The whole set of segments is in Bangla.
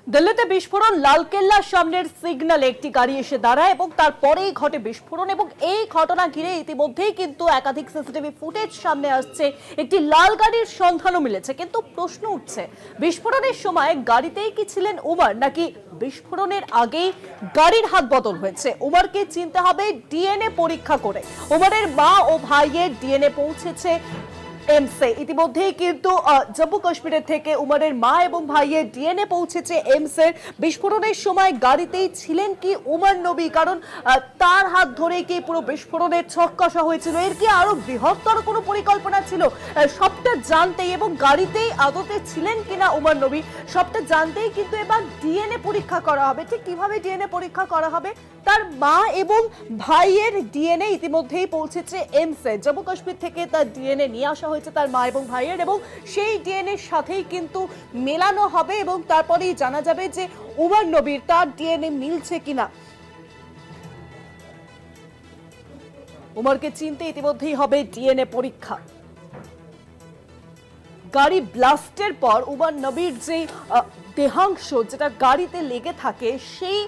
দিল্লিতে বিস্ফোরণ, লালকেল্লার সামনের সিগন্যালে একটি গাড়ি এসে দাঁড়ায় এবং তারপরেই ঘটে বিস্ফোরণ এবং এই ঘটনা ঘিরে ইতিমধ্যেই কিন্তু একাধিক সিসিটিভি ফুটেজ সামনে আসছে। একটি লাল গাড়ির সন্ধানও মিলেছে, কিন্তু প্রশ্ন উঠছে বিস্ফোরণের সময় গাড়িতেই কি ছিলেন উমর, নাকি বিস্ফোরণের আগেই গাড়ির হাত বদল হয়েছে? উমরকে চিনতে হবে ডিএনএ পরীক্ষা করে। উমরের মা ও ভাইয়ের ডিএনএ পৌঁছেছে এমসে। ইতিমধ্যেই কিন্তু জম্মু কাশ্মীরের থেকে উমরের মা এবং ভাইয়ের ডিএনএ পৌঁছেছে এমসের। বিস্ফোরণের সময় গাড়িতেই ছিলেন কি উমর নবী, কারণ তার হাত ধরে কি পুরো বিস্ফোরণের ছক কষা হয়েছিল? এর কি আরো বৃহত্তর কোনো পরিকল্পনা ছিল? সবটা জানতেই এবং গাড়িতেই আদতে ছিলেন কিনা উমর নবী, সবটা জানতেই কিন্তু এবার ডিএনএ পরীক্ষা করা হবে। ঠিক কিভাবে ডিএনএ পরীক্ষা করা হবে? তার মা এবং ভাইয়ের ডিএনএ ইতিমধ্যেই পৌঁছেছে এমসে। জম্মু কাশ্মীর থেকে তার ডিএনএ নিয়ে আসা হয়েছে তার মা এবং ভাইয়ের, এবং সেই ডিএনএর সাথেই কিন্তু মেলানো হবে এবং তারপরেই জানা যাবে যে উমর নবীর তার ডিএনএ মিলছে কিনা। উমরকে চিনতে ইতিমধ্যেই হবে ডিএনএ পরীক্ষা। গাড়ি ব্লাস্টের পর উমর নবীর যে দেহাংশ যেটা গাড়িতে লেগে থাকে, সেই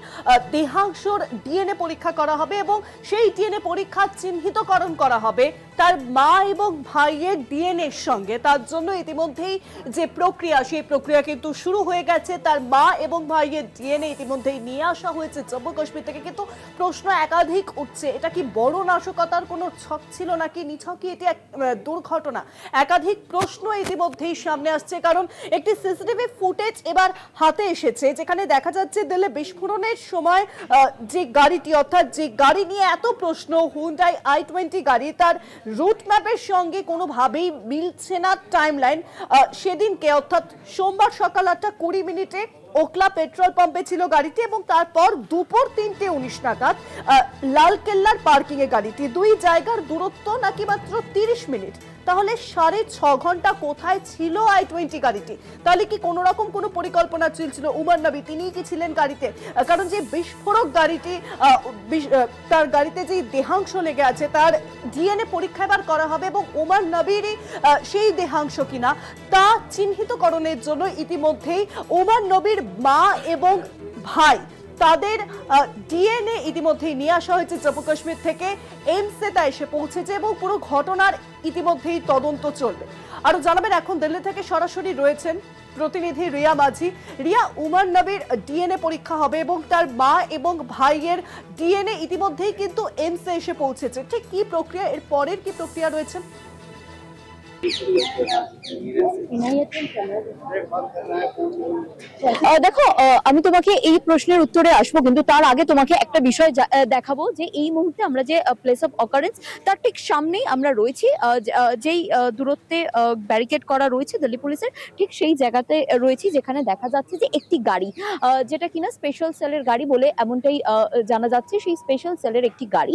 দেহাংশর ডিএনএ পরীক্ষা করা হবে এবং সেই ডিএনএ পরীক্ষা চিহ্নিতকরণ করা হবে তার মা এবং ভাইয়ের ডিএনএর সঙ্গে। তার জন্য ইতিমধ্যেই যে প্রক্রিয়া, সেই প্রক্রিয়া কিন্তু শুরু হয়ে গেছে। তার মা এবং ভাইয়ের ডিএনএ ইতিমধ্যেই নিয়ে আসা হয়েছে জম্মু কাশ্মীর থেকে, কিন্তু প্রশ্ন একাধিক উঠছে, এটা কি বড় নাশকতার কোনো ছক ছিল নাকি নিছকই এটি এক দুর্ঘটনা? একাধিক প্রশ্ন ইতিমধ্যেই সামনে আসছে, কারণ একটি সিসিটিভি ফুটেজ এবার হাতে এসেছে যেখানে দেখা যাচ্ছে দিল্লি বিস্ফোরণের সময় যে গাড়িটি, অর্থাৎ যে গাড়ি নিয়ে এত প্রশ্ন, হুন্ডাই i20 গাড়ি, তার রুট ম্যাপের সঙ্গে কোনোভাবেই মিলছে না টাইমলাইন। সেদিনকে অর্থাৎ সোমবার সকাল 8:20 ওকলা পেট্রোল পাম্পে ছিল গাড়িটি এবং তারপর দুপুর 3:19 নাগাদ লালকেল্লার পার্কিং এ গাড়িটি। দুই জায়গার দূরত্ব নাকি মাত্র 30 মিনিট। তাহলে 6.5 ঘন্টা কোথায় ছিল i20 গাড়িটি? তাহলে কি কোনো রকম কোনো পরিকল্পনা চলছিল? উমর নবী তিনি কি ছিলেন গাড়িতে? কারণ যে বিস্ফোরক গাড়িটি, তার গাড়িতে যে দেহাংশ লেগে আছে তার ডিএনএ পরীক্ষা এবার করা হবে এবং উমর নবীরই সেই দেহাংশ কিনা তা চিহ্নিতকরণের জন্য ইতিমধ্যেই উমর নবীর মা এবং ভাই তাদের ডিএনএ ইতিমধ্যেই নিয়ে আসা হয়েছে জম্মু কাশ্মীর থেকে এমসে। তা এসে পৌঁছেছে এবং পুরো ঘটনার ইতিমধ্যেই তদন্ত চলবে। আরো জানাবেন এখন দিল্লি থেকে সরাসরি রয়েছেন প্রতিনিধি রিয়া মাঝি। রিয়া, উমর নবীর ডিএনএ পরীক্ষা হবে এবং তার মা এবং ভাইয়ের ডিএনএ ইতিমধ্যেই কিন্তু এমসে এসে পৌঁছেছে। ঠিক কি প্রক্রিয়া, এর পরের কি প্রক্রিয়া রয়েছে? দেখো, আমি তোমাকে এই প্রশ্নের উত্তরে আসবো, কিন্তু তার আগে তোমাকে একটা বিষয় দেখাবো যে এই মুহূর্তে আমরা যে প্লেস অফ অকারেন্স তার ঠিক সামনেই আমরা রয়েছি। যেই দূরত্বে ব্যারিকেড করা রয়েছে দিল্লি পুলিশের, ঠিক সেই জায়গাতে রয়েছি যেখানে দেখা যাচ্ছে যে একটি গাড়ি, যেটা কিনা স্পেশাল সেলের গাড়ি বলে এমনটাই জানা যাচ্ছে, সেই স্পেশাল সেলের একটি গাড়ি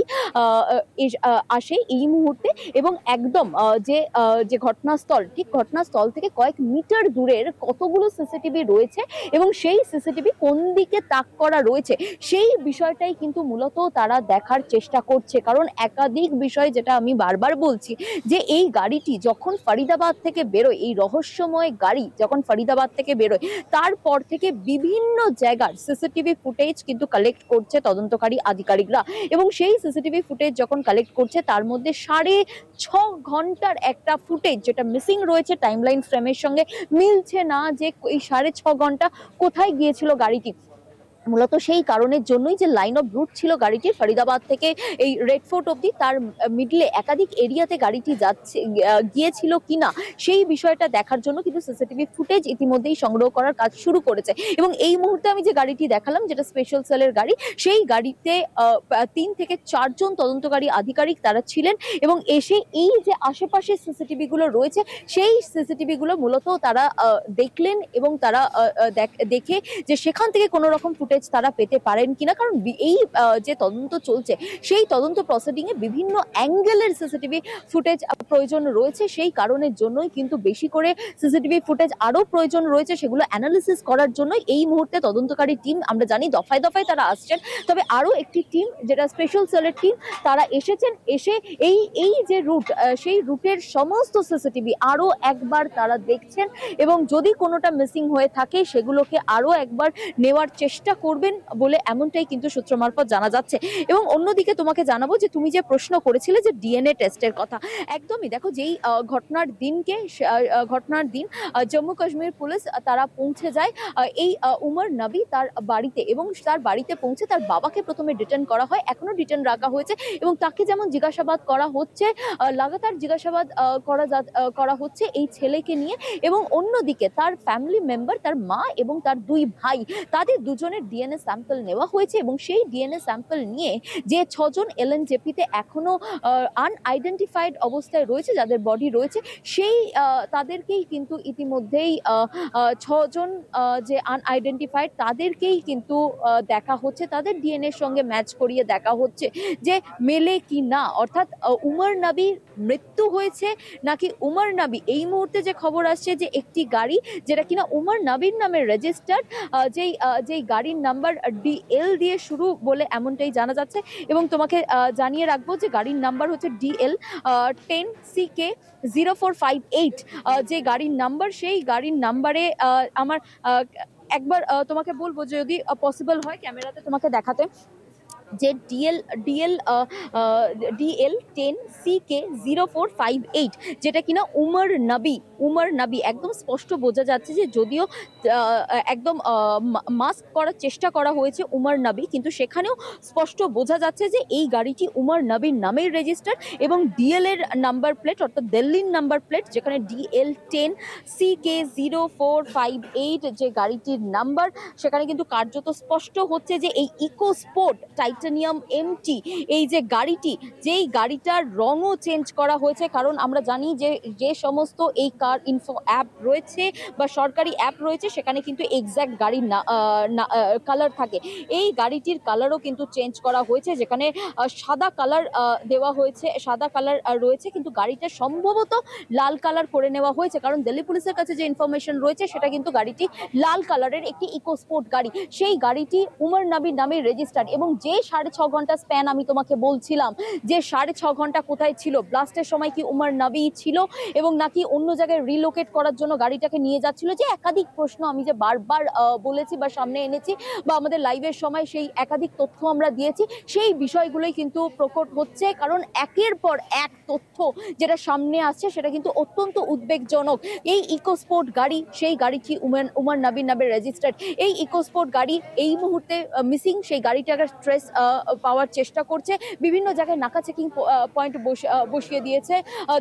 আসে এই মুহূর্তে এবং একদম যে ঘটনাস্থল, ঠিক ঘটনাস্থল থেকে কয়েক মিটার দূরের কতগুলো সিসিটিভি রয়েছে এবং সেই সিসিটিভি কোন দিকে তাক করা রয়েছে সেই বিষয়টাই কিন্তু মূলত তারা দেখার চেষ্টা করছে। কারণ একাধিক বিষয়, যেটা আমি বারবার বলছি, যে এই গাড়িটি যখন ফরিদাবাদ থেকে বেরোয়, এই রহস্যময় গাড়ি যখন ফরিদাবাদ থেকে বেরোয়, তারপর থেকে বিভিন্ন জায়গার সিসিটিভি ফুটেজ কিন্তু কালেক্ট করছে তদন্তকারী আধিকারিকরা এবং সেই সিসিটিভি ফুটেজ যখন কালেক্ট করছে তার মধ্যে 6.5 ঘন্টার একটা ফুটেজ যেটা মিসিং রয়েছে, টাইমলাইন ফ্রেমের সঙ্গে মিলছে না, যে এই 6.5 ঘন্টা কোথায় গিয়েছিল গাড়িটি। মূলত সেই কারণের জন্যই যে লাইন অফ রুট ছিল গাড়িটির ফরিদাবাদ থেকে এই রেড ফোর্ট অব্দি, তার মিডলে একাধিক এরিয়াতে গাড়িটি গিয়েছিল কিনা সেই বিষয়টা দেখার জন্য কিন্তু সিসিটিভি ফুটেজ ইতিমধ্যেই সংগ্রহ করার কাজ শুরু করেছে। এবং এই মুহূর্তে আমি যে গাড়িটি দেখালাম, যেটা স্পেশাল সেলের গাড়ি, সেই গাড়িতে 3 থেকে 4 জন তদন্তকারী আধিকারিক তারা ছিলেন এবং এসে এই যে আশেপাশে সিসিটিভি গুলো রয়েছে সেই সিসিটিভি গুলো মূলত তারা দেখলেন এবং তারা দেখে যে সেখান থেকে কোনো রকম ফুটেজ ফুটেজ তারা পেতে পারেন কিনা, কারণ এই যে তদন্ত চলছে সেই তদন্ত প্রসিডিং এ বিভিন্ন অ্যাঙ্গেলের সিসিটিভি ফুটেজ প্রয়োজন রয়েছে। সেই কারণের জন্যই কিন্তু বেশি করে সিসিটিভি ফুটেজ আরো প্রয়োজন রয়েছে, সেগুলো অ্যানালিসিস করার জন্য এই মুহূর্তে তদন্তকারী টিম, আমরা জানি দফায় দফায় তারা আসছেন, তবে আরো একটি টিম যেটা স্পেশাল সেলের টিম তারা এসেছেন, এসে এই যে রুট সেই রুটের সমস্ত সিসিটিভি আরো একবার তারা দেখছেন এবং যদি কোনোটা মিসিং হয়ে থাকে সেগুলোকে আরো একবার নেওয়ার চেষ্টা করবেন বলে এমনটাই কিন্তু সূত্র মারফত জানা যাচ্ছে। এবং অন্যদিকে তোমাকে জানাবো যে তুমি যে প্রশ্ন করেছিলে যে ডিএনএ টেস্টের কথা, একদমই দেখো যেই ঘটনার দিন জম্মু কাশ্মীর পুলিশ তারা পৌঁছে যায় এই উমর নবী তার বাড়িতে, এবং তার বাড়িতে পৌঁছে তার বাবাকে প্রথমে ডিটেইন করা হয়, এখনো ডিটেইন রাখা হয়েছে এবং তাকে যেমন জিজ্ঞাসাবাদ করা হচ্ছে, লাগাতার জিজ্ঞাসাবাদ করা হচ্ছে এই ছেলেকে নিয়ে। এবং অন্যদিকে তার ফ্যামিলি মেম্বার, তার মা এবং তার দুই ভাই, তাদের দুজনের ডিএনএ স্যাম্পল নেওয়া হয়েছে এবং সেই ডিএনএ স্যাম্পল নিয়ে যে 6 জন এলএনজেপিতে এখনো আনআইডেন্টিফাইড অবস্থায় রয়েছে, যাদের বডি রয়েছে, সেই তাদেরকেই কিন্তু ইতিমধ্যেই 6 জন যে আনআইডেন্টিফাইড তাদেরকেই কিন্তু দেখা হচ্ছে, তাদের ডিএনএ সঙ্গে ম্যাচ করিয়ে দেখা হচ্ছে যে মেলে কি না, অর্থাৎ উমর নবীর মৃত্যু হয়েছে নাকি উমর নবী, এই মুহূর্তে যে খবর আসছে যে একটি গাড়ি যেটা কিনা উমর নবীর নামে রেজিস্টার্ড, যেই গাড়ির নাম্বার ডিএল দিয়ে শুরু বলে এমনটাই জানা যাচ্ছে। এবং তোমাকে জানিয়ে রাখবো যে গাড়ির নাম্বার হচ্ছে ডিএল 10CK0458, যে গাড়ির নাম্বার, সেই গাড়ির নাম্বারে আমার একবার তোমাকে বলবো যদি পসিবল হয় ক্যামেরাতে তোমাকে দেখাতে, যে ডিএল 10CK0458, যেটা কিনা উমর নবী একদম স্পষ্ট বোঝা যাচ্ছে যে যদিও একদম মাস্ক করার চেষ্টা করা হয়েছে উমর নবী, কিন্তু সেখানেও স্পষ্ট বোঝা যাচ্ছে যে এই গাড়িটি উমর নবীর নামেই রেজিস্টার্ড এবং ডিএল এর নাম্বার প্লেট, অর্থাৎ দিল্লির নাম্বার প্লেট, যেখানে ডিএল 10CK0458 যে গাড়িটির নাম্বার, সেখানে কিন্তু কার্যত স্পষ্ট হচ্ছে যে এই ইকো স্পোর্ট টাইটানিয়াম এমটি এই যে গাড়িটি, যেই গাড়িটার রঙও চেঞ্জ করা হয়েছে, কারণ আমরা জানি যে সমস্ত এই কার ইনফো অ্যাপ রয়েছে বা সরকারি অ্যাপ রয়েছে সেখানে কিন্তু এক্স্যাক্ট গাড়ির কালার থাকে, এই গাড়িটির কালারও কিন্তু চেঞ্জ করা হয়েছে, যেখানে সাদা কালার দেওয়া হয়েছে, সাদা কালার রয়েছে, কিন্তু গাড়িটা সম্ভবত লাল কালার করে নেওয়া হয়েছে, কারণ দিল্লি পুলিশের কাছে যে ইনফরমেশন রয়েছে সেটা কিন্তু গাড়িটি লাল কালারের একটি ইকো স্পোর্ট গাড়ি, সেই গাড়িটি উমর নবীর নামে রেজিস্টার্ড। এবং যে 6.5 ঘন্টা স্প্যান আমি তোমাকে বলছিলাম যে 6.5 ঘন্টা কোথায় ছিল, ব্লাস্টের সময় কি উমর নবী ছিল এবং নাকি অন্য জায়গায় রিলোকেট করার জন্য গাড়িটাকে নিয়ে যাচ্ছিল, যে একাধিক প্রশ্ন আমি যে বারবার বলেছি বা সামনে এনেছি বা আমাদের লাইভের সময় সেই একাধিক তথ্য আমরা দিয়েছি, সেই বিষয়গুলোই কিন্তু প্রকট হচ্ছে, কারণ একের পর এক তথ্য যেটা সামনে আসছে সেটা কিন্তু অত্যন্ত উদ্বেগজনক। এই ইকোস্পোর্ট গাড়ি, সেই গাড়িটি উমর নবীর নামে রেজিস্টার্ড, এই ইকোস্পোর্ট গাড়ি এই মুহূর্তে মিসিং, সেই গাড়িটাকে ট্রেস পাওয়ার চেষ্টা করছে, বিভিন্ন জায়গায় নাকা চেকিং পয়েন্ট বসিয়ে দিয়েছে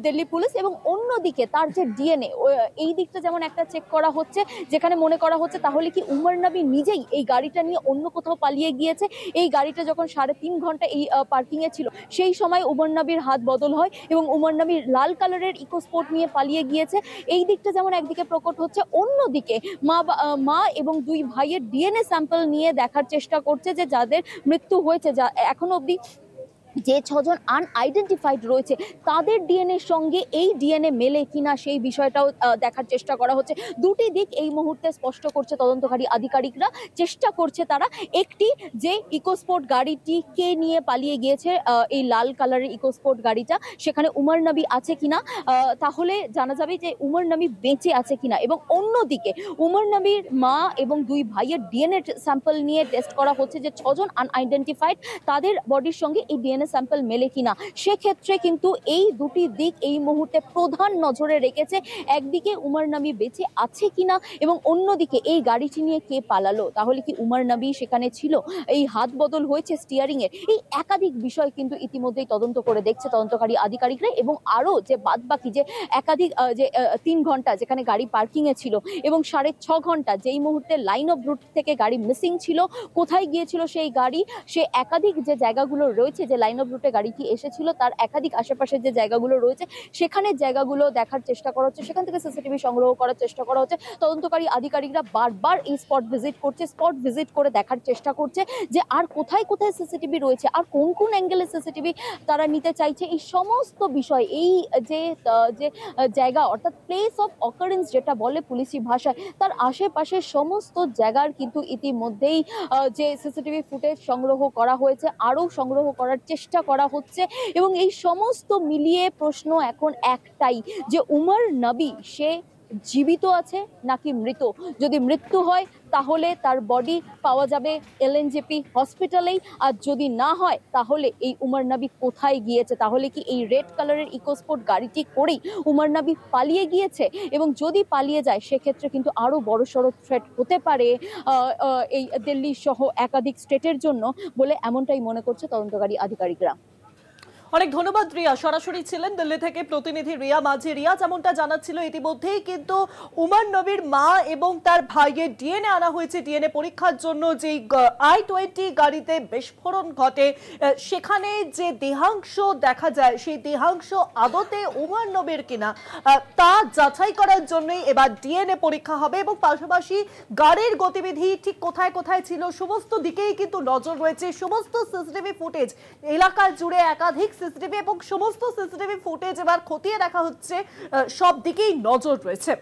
দিল্লি পুলিশ। এবং অন্যদিকে তার যে ডিএনএ, এই দিকটা যেমন একটা চেক করা হচ্ছে, যেখানে মনে করা হচ্ছে তাহলে কি উমর নবী নিজেই এই গাড়িটা নিয়ে অন্য কোথাও পালিয়ে গিয়েছে, এই গাড়িটা যখন 3.5 ঘন্টা এই পার্কিং এ ছিল সেই সময় উমর নবীর হাত বদল হয় এবং উমর নবীর লাল কালারের ইকোস্পোর্ট নিয়ে পালিয়ে গিয়েছে, এই দিকটা যেমন একদিকে প্রকট হচ্ছে, অন্যদিকে মা এবং দুই ভাইয়ের ডিএনএ স্যাম্পল নিয়ে দেখার চেষ্টা করছে যে যাদের মৃত্যু হয়েছে, যা এখনো অবধি যে 6 জন আনআইডেন্টিফাইড রয়েছে তাদের ডিএনএর সঙ্গে এই ডিএনএ মেলে কিনা সেই বিষয়টাও দেখার চেষ্টা করা হচ্ছে। দুটি দিক এই মুহূর্তে স্পষ্ট করছে তদন্তকারী আধিকারিকরা, চেষ্টা করছে তারা একটি যে ইকোস্পোর্ট গাড়িটিকে নিয়ে পালিয়ে গিয়েছে, এই লাল কালারের ইকোস্পোর্ট গাড়িটা, সেখানে উমর নবী আছে কিনা, তাহলে জানা যাবে যে উমর নবী বেঁচে আছে কিনা। এবং অন্যদিকে উমর নবীর মা এবং দুই ভাইয়ের ডিএনএ স্যাম্পল নিয়ে টেস্ট করা হচ্ছে যে 6 জন আনআইডেন্টিফাইড তাদের বডির সঙ্গে এই ডিএনএ স্যাম্পল মেলে কিনা। সেক্ষেত্রে কিন্তু এই দুটি দিক এই মুহূর্তে প্রধান নজরে রেখেছে, একদিকে উমর নবী বেঁচে আছে কিনা এবং অন্যদিকে এই গাড়িটি নিয়ে কে পালালো, তাহলে কি উমর নবী সেখানে ছিল, এই হাত বদল হয়েছে স্টিয়ারিং এর, এই একাধিক বিষয় কিন্তু ইতিমধ্যেই তদন্ত করে দেখছে তদন্তকারী আধিকারিকরা। এবং আরো যে বাদ বাকি যে একাধিক যে 3 ঘন্টা যেখানে গাড়ি পার্কিং এ ছিল এবং 6.5 ঘন্টা যেই মুহূর্তে লাইন অফ রুট থেকে গাড়ি মিসিং ছিল, কোথায় গিয়েছিল সেই গাড়ি, সে একাধিক যে জায়গাগুলো রয়েছে যে লাইন অফ রুটে গাড়িটি এসেছিল তার একাধিক আশেপাশের যে জায়গাগুলো রয়েছে সেখানের জায়গাগুলো দেখার চেষ্টা করা হচ্ছে, সেখান থেকে সিসিটিভি সংগ্রহ করার চেষ্টা করা হচ্ছে। তদন্তকারী আধিকারিকরা বারবার এই স্পট ভিজিট করে দেখার চেষ্টা করছে যে আর কোথায় কোথায় সিসিটিভি রয়েছে, আর কোন কোন অ্যাঙ্গেলে সিসিটিভি তারা নিতে চাইছে। এই সমস্ত বিষয়, এই যে জায়গা অর্থাৎ প্লেস অফ অকারেন্স যেটা বলে পুলিশি ভাষায়, তার আশেপাশে সমস্ত জায়গার কিন্তু ইতিমধ্যেই যে সিসিটিভি ফুটেজ সংগ্রহ করা হয়েছে আরও সংগ্রহ করার চেষ্টা করা হচ্ছে। এবং এই সমস্ত মিলিয়ে প্রশ্ন এখন একটাই যে উমর নবী সে জীবিত আছে নাকি মৃত। যদি মৃত্যু হয় তাহলে তার বডি পাওয়া যাবে এলএনজেপি হসপিটালেই, আর যদি না হয় তাহলে এই উমর নবী কোথায় গিয়েছে, তাহলে কি এই রেড কালারের ইকোস্পোর্ট গাড়িটি করেই উমর নবী পালিয়ে গিয়েছে। এবং যদি পালিয়ে যায় সেক্ষেত্রে কিন্তু আরও বড়সড় থ্রেট হতে পারে এই দিল্লি সহ একাধিক স্টেটের জন্য বলে এমনটাই মনে করছে তদন্তকারী আধিকারিকরা। অনেক ধন্যবাদ রিয়া, সরাসরি ছিলেন দিল্লি থেকে প্রতিনিধি রিয়া মাঝি। রিয়া যেমনটা জানাচ্ছিল ইতিমধ্যেই কিন্তু উমর নবীর মা এবং তার ভাইয়ের ডিএনএ আনা হয়েছে ডিএনএ পরীক্ষার জন্য। যে i20 গাড়িতে বিস্ফোরণ ঘটে সেখানে যে দেহাংশ দেখা যায় সেই দেহাংশ আদতে উমর নবীর কিনা তা যাচাই করার জন্যই এবার ডিএনএ পরীক্ষা হবে। এবং পাশাপাশি গাড়ির গতিবিধি ঠিক কোথায় কোথায় ছিল সমস্ত দিকেই কিন্তু নজর রয়েছে। সমস্ত সিসিটিভি ফুটেজ এলাকা জুড়ে একাধিক সিসিটিভি এবং সমস্ত সিসিটিভি ফুটেজ এবার খতিয়ে দেখা হচ্ছে, সব দিকেই নজর রয়েছে।